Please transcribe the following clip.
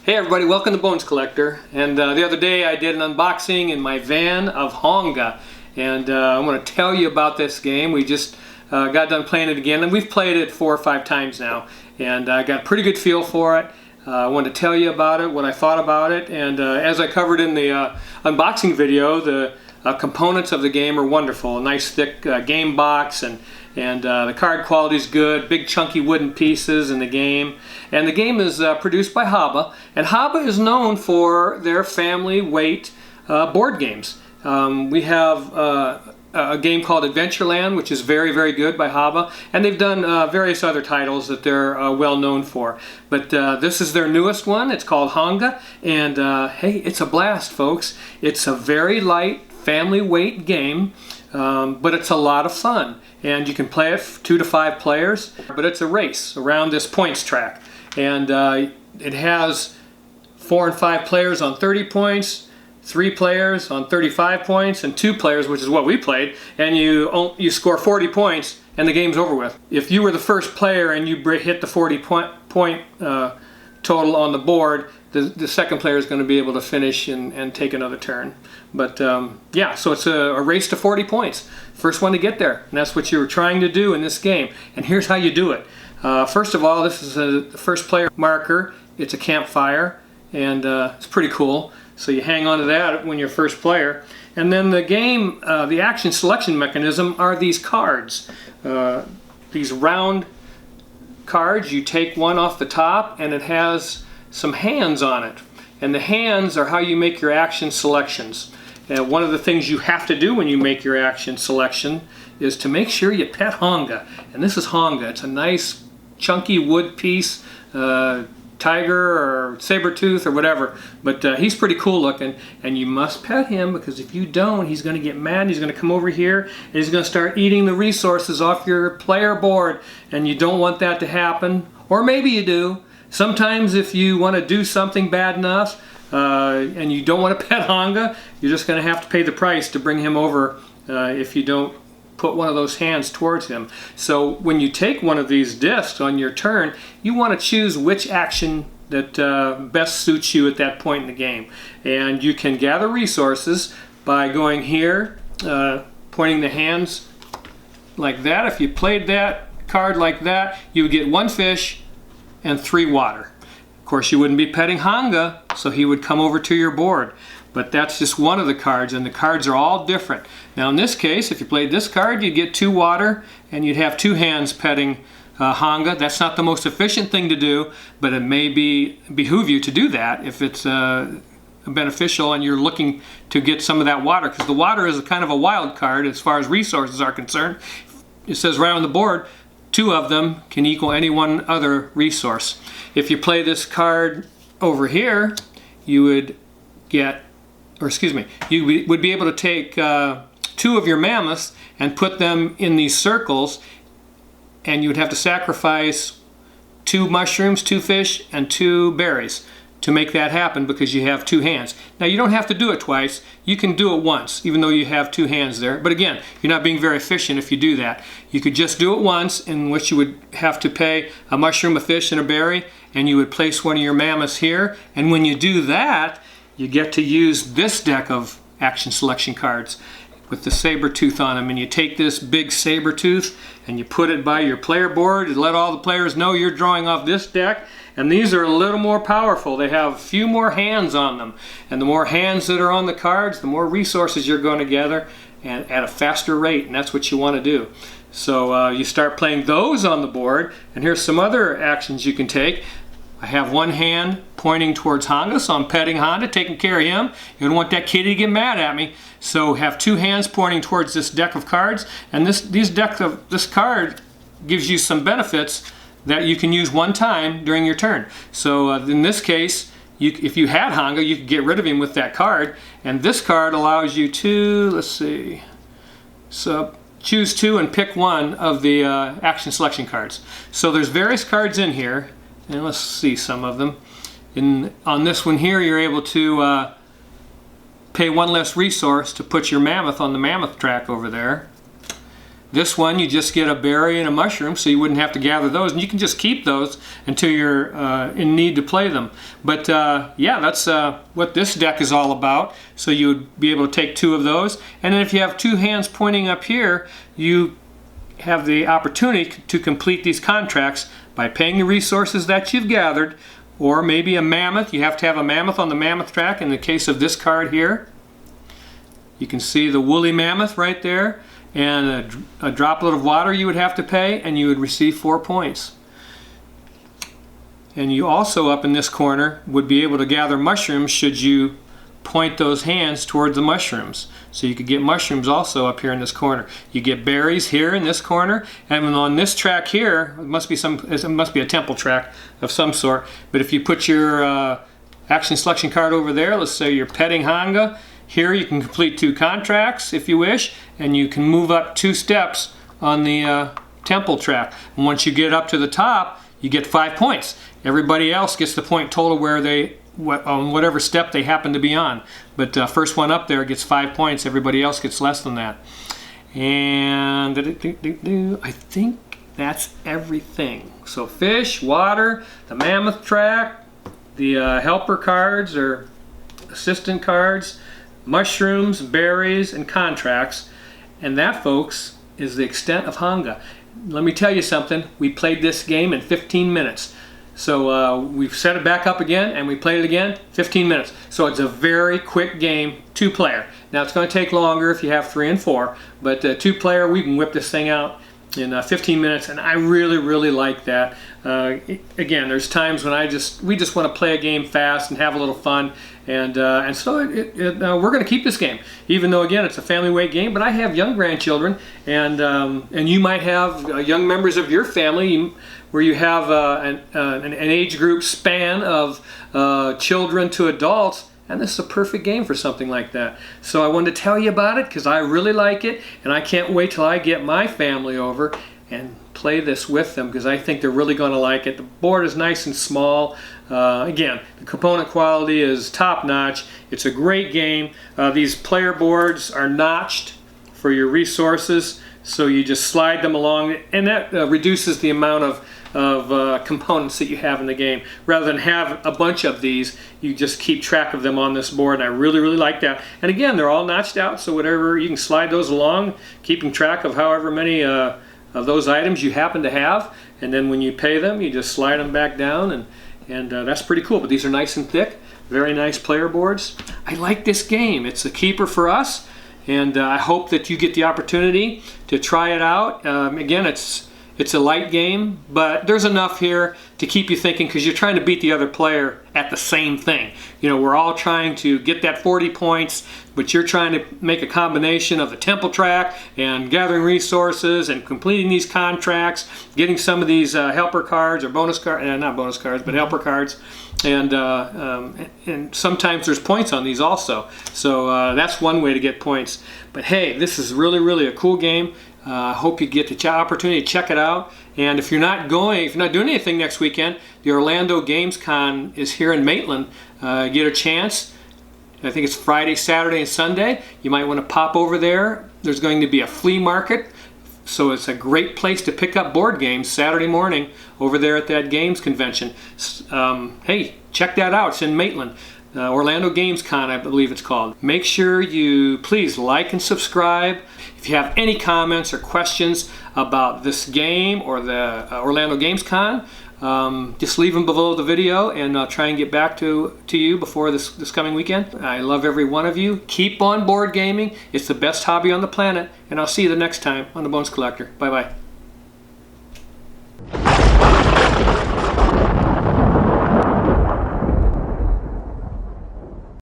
Hey everybody, welcome to Bones Collector. And the other day I did an unboxing in my van of Honga, and I want to tell you about this game. We just got done playing it again, and we've played it 4 or 5 times now, and I got a pretty good feel for it. I wanted to tell you about it, what I thought about it, and as I covered in the unboxing video, the components of the game are wonderful. A nice thick game box, and the card quality is good, big chunky wooden pieces in the game. And the game is produced by HABA, and HABA is known for their family weight board games. We have a game called Adventureland, which is very, very good by HABA, and they've done various other titles that they're well known for. But this is their newest one. It's called Honga, and hey, it's a blast, folks. It's a very light family weight game, but it's a lot of fun. And you can play it 2 to 5 players, but it's a race around this points track. And it has 4 and 5 players on 30 points, 3 players on 35 points, and 2 players, which is what we played, and you score 40 points and the game's over with. If you were the first player and you hit the 40 point total on the board, the second player is going to be able to finish and take another turn. But yeah, so it's a race to 40 points. First one to get there, and that's what you were trying to do in this game. And here's how you do it. First of all, this is a first player marker. It's a campfire, and it's pretty cool. So you hang on to that when you're first player. And then the game, the action selection mechanism are these cards. These round cards. You take one off the top, and it has some hands on it. And the hands are how you make your action selections. And one of the things you have to do when you make your action selection is to make sure you pet Honga. And this is Honga. It's a nice chunky wood piece, tiger or saber tooth or whatever, but he's pretty cool looking, and you must pet him, because if you don't, he's going to get mad. He's going to come over here and he's going to start eating the resources off your player board, and you don't want that to happen. Or maybe you do. Sometimes if you want to do something bad enough and you don't want to pet Honga, you're just going to have to pay the price to bring him over if you don't put one of those hands towards him. So when you take one of these discs on your turn, you want to choose which action that best suits you at that point in the game. And you can gather resources by going here, pointing the hands like that. If you played that card like that, you would get 1 fish and 3 water. Of course, you wouldn't be petting Honga, so he would come over to your board. But that's just one of the cards, and the cards are all different. Now in this case, if you played this card, you'd get 2 water, and you'd have 2 hands petting Honga. That's not the most efficient thing to do, but it may behoove you to do that if it's beneficial and you're looking to get some of that water, because the water is kind of a wild card as far as resources are concerned. It says right on the board, 2 of them can equal any one other resource. If you play this card over here, you would get, or excuse me, you would be able to take 2 of your mammoths and put them in these circles, and you would have to sacrifice 2 mushrooms, 2 fish, and 2 berries to make that happen, because you have 2 hands. Now you don't have to do it twice. You can do it once, even though you have 2 hands there. But again, you're not being very efficient if you do that. You could just do it once, in which you would have to pay a mushroom, a fish, and a berry, and you would place one of your mammoths here. And when you do that, you get to use this deck of action selection cards with the saber tooth on them, and you take this big saber tooth and you put it by your player board to let all the players know you're drawing off this deck. And these are a little more powerful. They have a few more hands on them, and the more hands that are on the cards, the more resources you're going to gather, and at a faster rate, and that's what you want to do. So you start playing those on the board, and here's some other actions you can take. I have 1 hand pointing towards Honga, so I'm petting Honga, taking care of him. You don't want that kitty to get mad at me. So have 2 hands pointing towards this deck of cards, and this card gives you some benefits that you can use one time during your turn. So in this case, if you had Honga, you could get rid of him with that card, and this card allows you to, let's see, so choose 2 and pick one of the action selection cards. So there's various cards in here, and let's see some of them. On this one here, you're able to pay 1 less resource to put your mammoth on the mammoth track over there. This one, you just get a berry and a mushroom, so you wouldn't have to gather those, and you can just keep those until you're in need to play them. But yeah, that's what this deck is all about. So you would be able to take 2 of those, and then if you have 2 hands pointing up here, you have the opportunity to complete these contracts by paying the resources that you've gathered, or maybe a mammoth. You have to have a mammoth on the mammoth track. In the case of this card here, you can see the woolly mammoth right there, and a droplet of water you would have to pay, and you would receive 4 points. And you also, up in this corner, would be able to gather mushrooms should you point those hands towards the mushrooms. So you could get mushrooms also up here in this corner. You get berries here in this corner, and on this track here, it must be a temple track of some sort, but if you put your action selection card over there, let's say you're petting Honga, here you can complete 2 contracts if you wish, and you can move up 2 steps on the temple track. And once you get up to the top, you get 5 points. Everybody else gets the point total where on whatever step they happen to be on. But first one up there gets 5 points. Everybody else gets less than that. And I think that's everything. So fish, water, the mammoth track, the helper cards or assistant cards, mushrooms, berries, and contracts. And that, folks, is the extent of Honga. Let me tell you something. We played this game in 15 minutes. So we've set it back up again, and we played it again, 15 minutes. So it's a very quick game, 2-player. Now it's going to take longer if you have 3 and 4, but 2-player, we can whip this thing out in 15 minutes, and I really, really like that. Again, there's times when we just want to play a game fast and have a little fun, and so we're going to keep this game, even though again it's a family weight game. But I have young grandchildren, and you might have young members of your family where you have an age group span of children to adults. And this is a perfect game for something like that. So I wanted to tell you about it because I really like it, and I can't wait till I get my family over and play this with them because I think they're really going to like it. The board is nice and small. Again, the component quality is top-notch. It's a great game. These player boards are notched for your resources, so you just slide them along, and that reduces the amount of components that you have in the game. Rather than have a bunch of these, you just keep track of them on this board, and I really, really like that. And again, they're all notched out, so whatever, you can slide those along, keeping track of however many of those items you happen to have, and then when you pay them, you just slide them back down, and that's pretty cool. But these are nice and thick, very nice player boards. I like this game. It's a keeper for us, and I hope that you get the opportunity to try it out. Again, it's a light game, but there's enough here to keep you thinking because you're trying to beat the other player at the same thing. You know, we're all trying to get that 40 points, but you're trying to make a combination of the temple track and gathering resources and completing these contracts, getting some of these helper cards or bonus cards, not bonus cards, but helper cards. And sometimes there's points on these also. So that's one way to get points. But hey, this is really, really a cool game. I hope you get the opportunity to check it out. And if you're not doing anything next weekend, the Orlando Games Con is here in Maitland. Get a chance. I think it's Friday, Saturday, and Sunday. You might want to pop over there. There's going to be a flea market, so it's a great place to pick up board games Saturday morning over there at that games convention. Hey, check that out. It's in Maitland. Orlando Games Con, I believe it's called. Make sure you please like and subscribe. If you have any comments or questions about this game or the Orlando Games Con, just leave them below the video, and I'll try and get back to you before this coming weekend. I love every one of you. Keep on board gaming. It's the best hobby on the planet, and I'll see you the next time on The Bones Collector. Bye-bye.